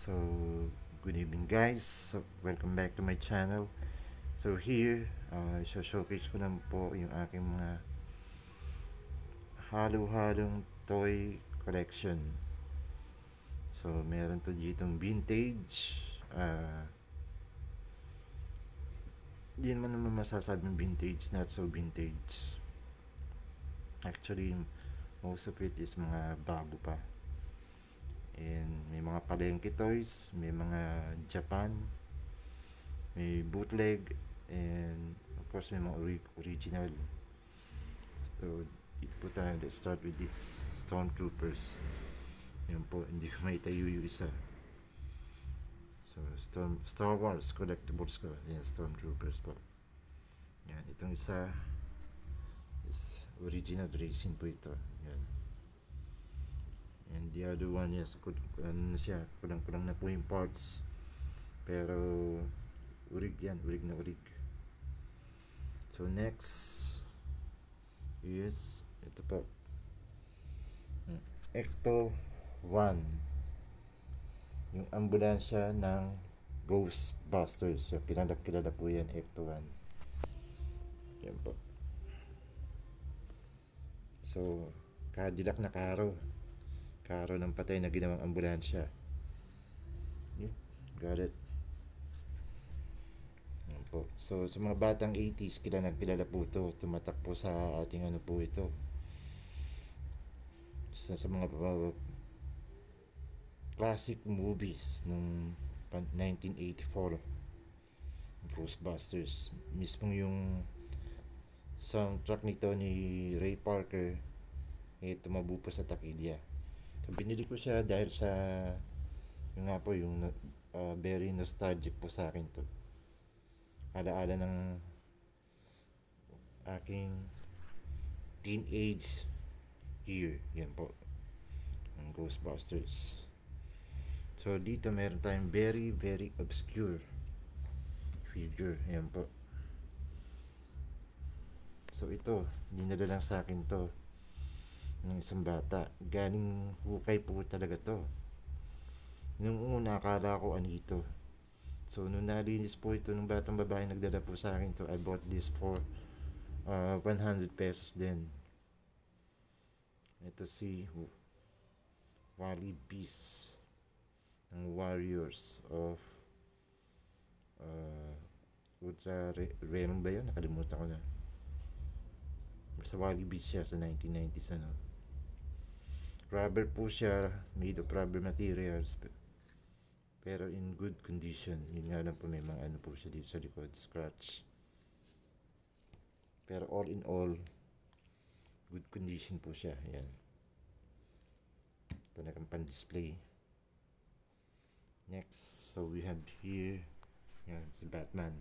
So, good evening guys. So, welcome back to my channel. So here, showcase ko naman po yung aking mga halo-halong toy collection. So, meron to ditong vintage. Di naman masasabing vintage, not so vintage. Actually, most of it is mga bago pa. And may mga palengke toys, may mga Japan, may bootleg, and of course may mga original. So dito po tayo, let's start with this Stormtroopers. Yan po, hindi ko maitayo yung isa. So Star Wars collectibles ko. Yan, Stormtroopers po. Yan, itong isa is original racing po ito. Yan. And the other one, yes, kulang-kulang na po yung parts. Pero urig yan, urig na urig. So next is ito po, Ecto 1, yung ambulansya ng Ghostbusters. So kilala po yan, Ecto 1. Yan po. So Cadillac na karo ng patay na ginawang ambulansya. Got it. Po. So sa mga batang 80s, kilala po ito. Tumatak po sa ating ano po ito. Sa mga classic movies nung 1984, Ghostbusters. Mismo yung soundtrack nito ni Ray Parker tumabu po sa takilya. So binili ko siya dahil sa yung nga po yung very nostalgic po sa akin to. Alaala ng aking teenage year. Yan po, ang Ghostbusters. So dito meron tayong very obscure figure. Yan po. So ito, dinala lang sa akin to ng isang bata. Galing hukay po talaga to. Nung una akala ko anito. So nung nalinis po ito ng batang babae nagdala po sa akin to, I bought this for 100 pesos din. Ito si Wally Beast ng Warriors of Ultra Realm ba yun? Nakalimutan ko na. Sa Wally Beast siya sa 1990s ano. Rubber po siya, made of rubber materials, pero in good condition. Yun nga lang po, may mga ano po siya dito sa likod, scratch. Pero all in all, good condition po siya. Yan. Talagang pan-display. Next, so we have here, yan, si Batman.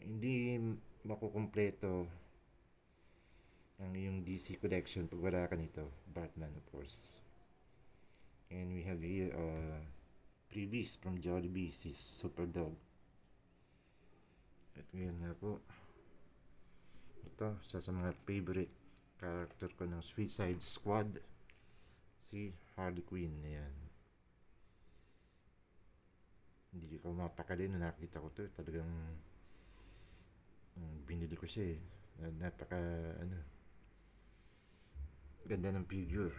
Hindi makukumpleto ang iyong DC collection pag wala ka nito. Batman, of course. And we have here freebies from Jollibee, si Super Dog. At ngayon nga po, ito sa mga favorite character ko ng Suicide Squad, si Harley Quinn. Ayan, hindi ko mapakali na nakita ko to. Talagang binili ko siya napaka ganda ng figure.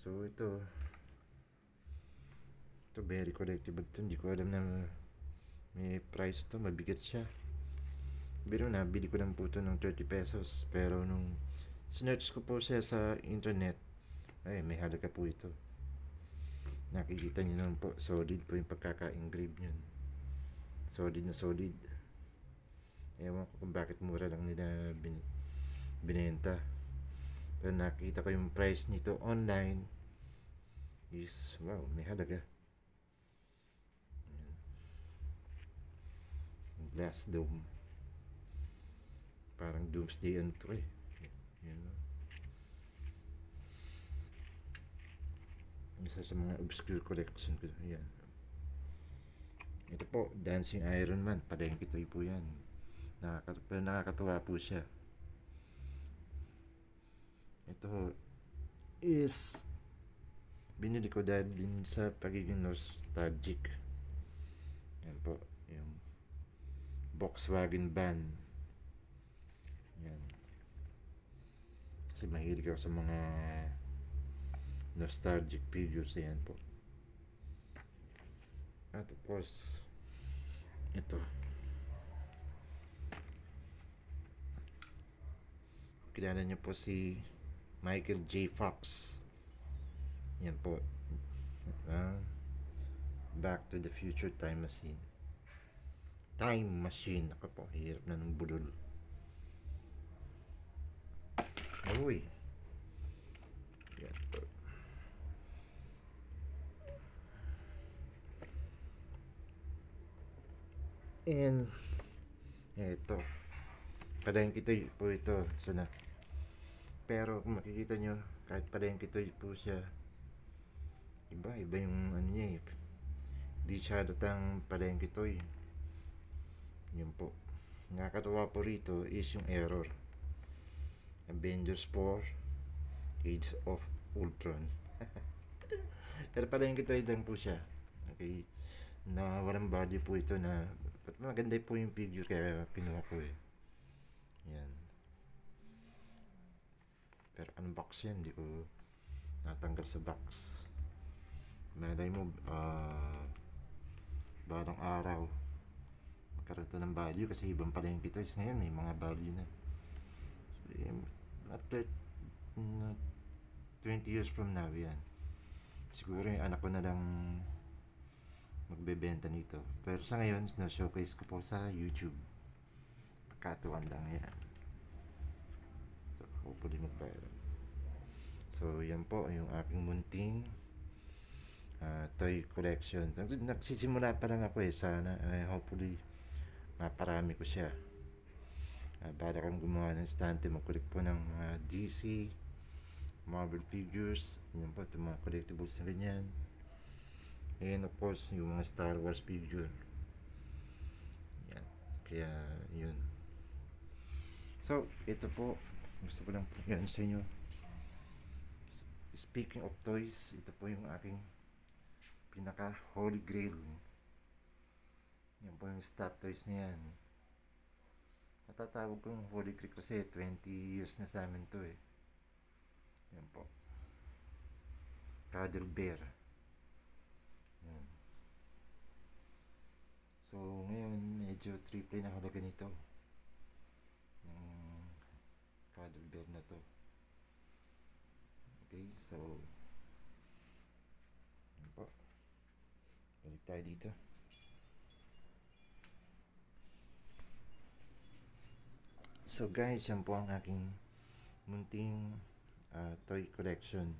So ito very collectible to. Hindi ko alam na may price to. Mabigat siya. Pero nabili ko lang po ito ng 30 pesos. Pero nung sinearch ko po siya sa internet, ay may halaga po ito. Nakikita nyo naman po, solid po yung pagkaka-engrave nyo. Solid na solid. Ewan ko kung bakit mura lang nila binenta. Pero nakita ko yung price nito online is, wow, may halaga. Glass dome. Parang Doomsday ano to Yan. Isa sa mga obscure collection ko. Yan. Ito po, Dancing Iron Man. Palengke toy po yan. Pero nakakatuwa po siya. Ito, is binili ko dahil din sa pagiging nostalgic. Yan po, yung Volkswagen van. Yan. Kasi mahilig ako sa mga nostalgic figures. Yan po. At of course, ito. Kilala niyo po si Michael J. Fox. Yan po. Back to the Future Time Machine. Time Machine. Ako po, hirap na ng bulol. Uy. Yan po. And ito. Padahin kita po ito. Sana. Pero kung makikita nyo, kahit padahin kita po siya, iba yung ano niya eh. Di siya datang padahin kitoy. Yun po. Nakakatawa po rito is yung error. Avengers 4 Age of Ultron. Pero padahin kitoy lang po siya. Okay. Na walang body po ito na maganda po yung figure kaya kinuha ko eh. Yan. Pero unbox yan. Hindi ko natanggal sa box. Malay mo barang araw magkaroon to ng value kasi ibang pala yung kitoys ngayon, may mga value na. So, at 20 years from now yan, siguro yung anak ko na lang magbebenta nito. Pero sa ngayon na showcase ko po sa YouTube, pagkatuan lang yan. So hopefully mag-viral. So yan po yung aking munting toy collection. Nagsisimula pa lang ako eh. Sana hopefully maparami ko siya. Para kang gumawa ng stante, mag-collect po ng DC, Marvel figures. Yan po, itong mga collectibles na ganyan. And of course yung mga Star Wars figure. Yan. Kaya yun. So ito po, gusto ko lang po yan sa inyo. Speaking of toys, ito po yung aking pinaka holy grail. Yan po yung stop toys na yan. Natatawag ko yung holy grail kasi 20 years na sa amin to eh. Yan po, Cuddle Bear. Yan. So ngayon medyo triple na halaga nito, yung Cuddle Bear na to. Okay, so yan po, balik tayo dito. So guys, yan po ang aking munting toy collection.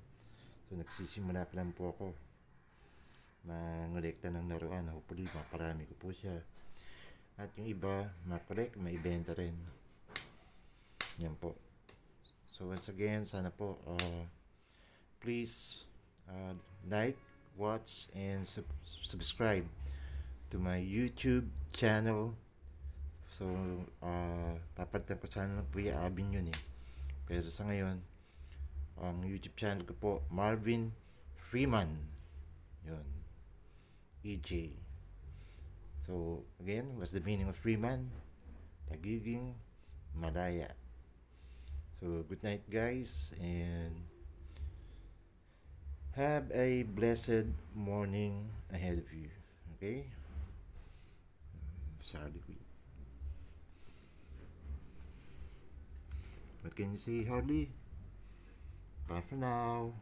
So nagsisimula pa lang po ako mangolekta ng laruan. Hopefully maparami ko po siya. At yung iba makolek, maibenta rin. Yan po. So once again, sana po please like, watch, and subscribe to my YouTube channel. So papalitan ko sana ng Kuya Abin yun eh. Pero sa ngayon, ang YouTube channel ko po, Marvin Freeman. Yun, EJ. So again, what's the meaning of Freeman? Pagiging malaya. So good night guys, and have a blessed morning ahead of you. Okay? Sorry. What can you say, Harley? Bye for now.